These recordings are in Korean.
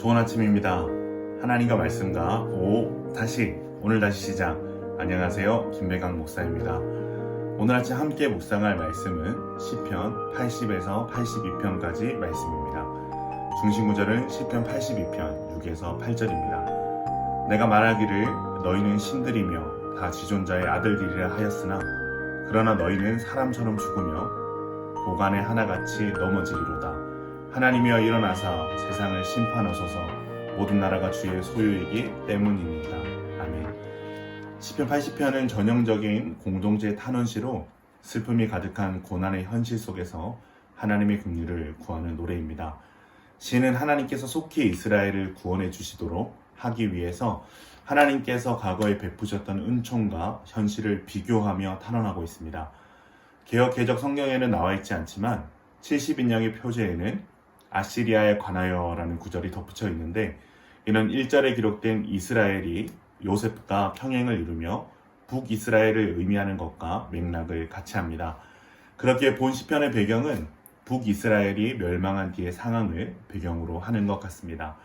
좋은 아침입니다. 하나님과 말씀과 오늘 다시 시작. 안녕하세요, 김배강 목사입니다. 오늘 아침 함께 묵상할 말씀은 시편 80에서 82편까지 말씀입니다. 중심 구절은 시편 82편 6에서 8절입니다. 내가 말하기를 너희는 신들이며 다 지존자의 아들들이라 하였으나 그러나 너희는 사람처럼 죽으며 보관에 하나같이 넘어지리로다. 하나님이여 일어나사 세상을 심판하소서. 모든 나라가 주의 소유이기 때문입니다. 아멘. 시편 80편은 전형적인 공동체 탄원시로 슬픔이 가득한 고난의 현실 속에서 하나님의 긍휼을 구하는 노래입니다. 시인은 하나님께서 속히 이스라엘을 구원해 주시도록 하기 위해서 하나님께서 과거에 베푸셨던 은총과 현실을 비교하며 탄원하고 있습니다. 개역 개적 성경에는 나와 있지 않지만 70인양의 표제에는 아시리아에 관하여라는 구절이 덧붙여 있는데, 이는 1절에 기록된 이스라엘이 요셉과 평행을 이루며 북이스라엘을 의미하는 것과 맥락을 같이 합니다. 그렇게 본 시편의 배경은 북이스라엘이 멸망한 뒤의 상황을 배경으로 하는 것 같습니다.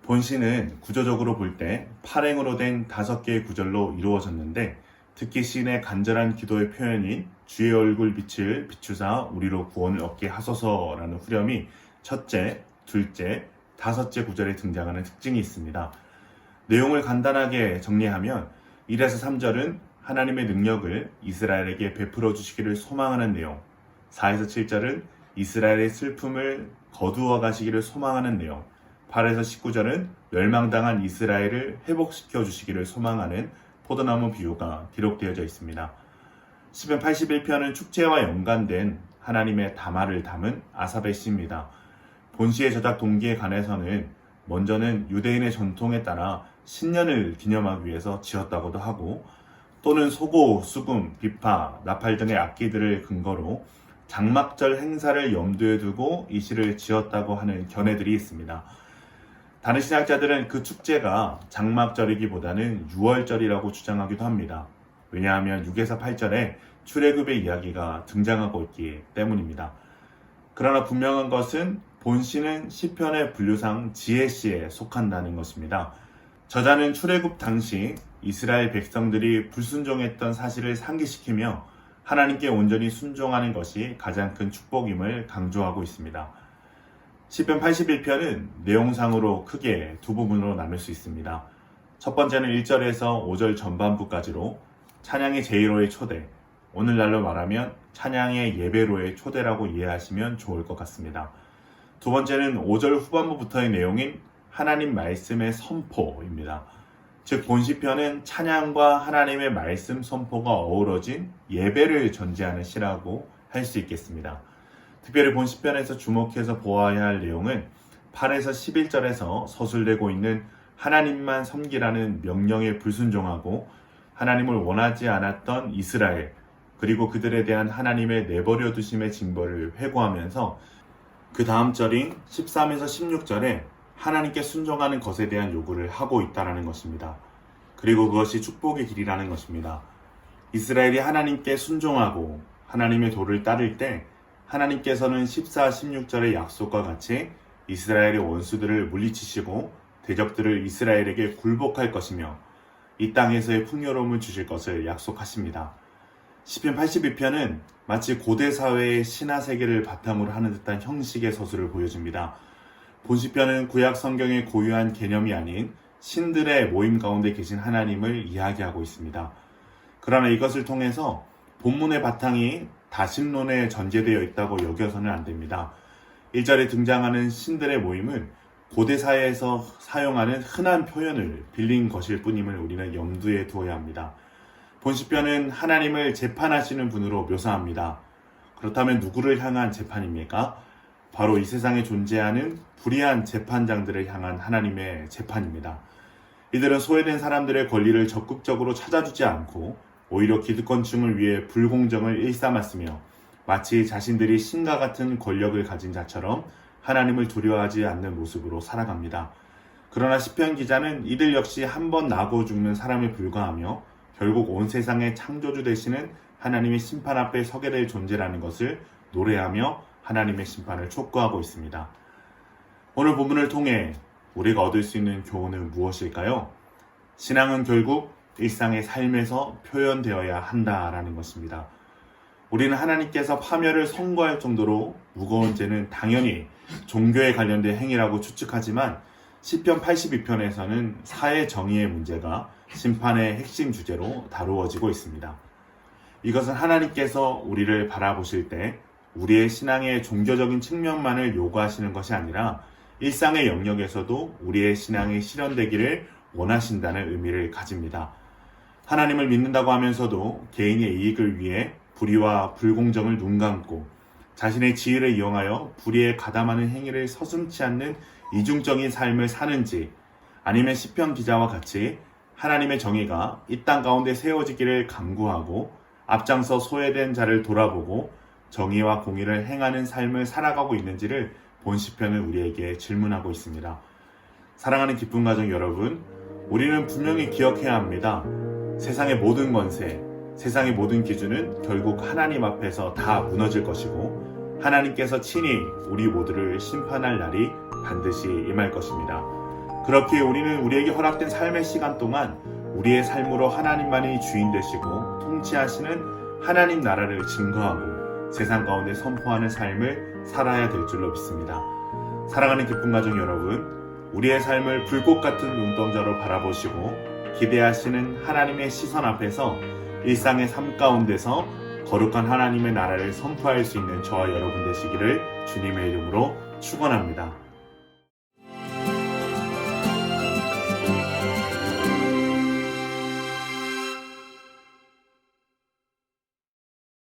본시는 구조적으로 볼 때 8행으로 된 5개의 구절로 이루어졌는데, 특히 시인의 간절한 기도의 표현인 주의 얼굴 빛을 비추사 우리로 구원을 얻게 하소서라는 후렴이 첫째, 둘째, 다섯째 구절에 등장하는 특징이 있습니다. 내용을 간단하게 정리하면 1에서 3절은 하나님의 능력을 이스라엘에게 베풀어 주시기를 소망하는 내용, 4에서 7절은 이스라엘의 슬픔을 거두어 가시기를 소망하는 내용, 8에서 19절은 멸망당한 이스라엘을 회복시켜 주시기를 소망하는 포도나무 비유가 기록되어져 있습니다. 시편 81편은 축제와 연관된 하나님의 담화를 담은 아삽의 시입니다. 본시의 저작 동기에 관해서는 먼저는 유대인의 전통에 따라 신년을 기념하기 위해서 지었다고도 하고, 또는 소고, 수금, 비파, 나팔 등의 악기들을 근거로 장막절 행사를 염두에 두고 이 시를 지었다고 하는 견해들이 있습니다. 다른 신학자들은 그 축제가 장막절이기보다는 유월절이라고 주장하기도 합니다. 왜냐하면 6에서 8절에 출애굽의 이야기가 등장하고 있기 때문입니다. 그러나 분명한 것은 본시는 시편의 분류상 지혜시에 속한다는 것입니다. 저자는 출애굽 당시 이스라엘 백성들이 불순종했던 사실을 상기시키며 하나님께 온전히 순종하는 것이 가장 큰 축복임을 강조하고 있습니다. 시편 81편은 내용상으로 크게 두 부분으로 나눌 수 있습니다. 첫 번째는 1절에서 5절 전반부까지로 찬양의 제일로의 초대, 오늘날로 말하면 찬양의 예배로의 초대라고 이해하시면 좋을 것 같습니다. 두 번째는 5절 후반부부터의 내용인 하나님 말씀의 선포입니다. 즉 본시편은 찬양과 하나님의 말씀 선포가 어우러진 예배를 전제하는 시라고 할 수 있겠습니다. 특별히 본시편에서 주목해서 보아야 할 내용은 8에서 11절에서 서술되고 있는 하나님만 섬기라는 명령에 불순종하고 하나님을 원하지 않았던 이스라엘, 그리고 그들에 대한 하나님의 내버려 두심의 징벌을 회고하면서 그 다음 절인 13에서 16절에 하나님께 순종하는 것에 대한 요구를 하고 있다는 것입니다. 그리고 그것이 축복의 길이라는 것입니다. 이스라엘이 하나님께 순종하고 하나님의 도를 따를 때 하나님께서는 14, 16절의 약속과 같이 이스라엘의 원수들을 물리치시고 대적들을 이스라엘에게 굴복할 것이며 이 땅에서의 풍요로움을 주실 것을 약속하십니다. 시편 82편은 마치 고대 사회의 신화 세계를 바탕으로 하는 듯한 형식의 서술을 보여줍니다. 본시편은 구약 성경의 고유한 개념이 아닌 신들의 모임 가운데 계신 하나님을 이야기하고 있습니다. 그러나 이것을 통해서 본문의 바탕이 다심론에 전제되어 있다고 여겨서는 안 됩니다. 1절에 등장하는 신들의 모임은 고대 사회에서 사용하는 흔한 표현을 빌린 것일 뿐임을 우리는 염두에 두어야 합니다. 본시편은 하나님을 재판하시는 분으로 묘사합니다. 그렇다면 누구를 향한 재판입니까? 바로 이 세상에 존재하는 불의한 재판장들을 향한 하나님의 재판입니다. 이들은 소외된 사람들의 권리를 적극적으로 찾아주지 않고 오히려 기득권층을 위해 불공정을 일삼았으며 마치 자신들이 신과 같은 권력을 가진 자처럼 하나님을 두려워하지 않는 모습으로 살아갑니다. 그러나 시편 기자는 이들 역시 한 번 나고 죽는 사람에 불과하며 결국 온 세상의 창조주 되시는 하나님의 심판 앞에 서게 될 존재라는 것을 노래하며 하나님의 심판을 촉구하고 있습니다. 오늘 본문을 통해 우리가 얻을 수 있는 교훈은 무엇일까요? 신앙은 결국 일상의 삶에서 표현되어야 한다라는 것입니다. 우리는 하나님께서 파멸을 선고할 정도로 무거운 죄는 당연히 종교에 관련된 행위라고 추측하지만 시편 82편에서는 사회 정의의 문제가 심판의 핵심 주제로 다루어지고 있습니다. 이것은 하나님께서 우리를 바라보실 때 우리의 신앙의 종교적인 측면만을 요구하시는 것이 아니라 일상의 영역에서도 우리의 신앙이 실현되기를 원하신다는 의미를 가집니다. 하나님을 믿는다고 하면서도 개인의 이익을 위해 불의와 불공정을 눈감고 자신의 지위를 이용하여 불의에 가담하는 행위를 서슴지 않는 이중적인 삶을 사는지, 아니면 시편 기자와 같이 하나님의 정의가 이 땅 가운데 세워지기를 간구하고 앞장서 소외된 자를 돌아보고 정의와 공의를 행하는 삶을 살아가고 있는지를 본 시편은 우리에게 질문하고 있습니다. 사랑하는 기쁨 가족 여러분, 우리는 분명히 기억해야 합니다. 세상의 모든 권세, 세상의 모든 기준은 결국 하나님 앞에서 다 무너질 것이고 하나님께서 친히 우리 모두를 심판할 날이 반드시 임할 것입니다. 그렇기에 우리는 우리에게 허락된 삶의 시간 동안 우리의 삶으로 하나님만이 주인 되시고 통치하시는 하나님 나라를 증거하고 세상 가운데 선포하는 삶을 살아야 될 줄로 믿습니다. 사랑하는 기쁨 가족 여러분, 우리의 삶을 불꽃 같은 눈동자로 바라보시고 기대하시는 하나님의 시선 앞에서 일상의 삶 가운데서 거룩한 하나님의 나라를 선포할 수 있는 저와 여러분 되시기를 주님의 이름으로 축원합니다.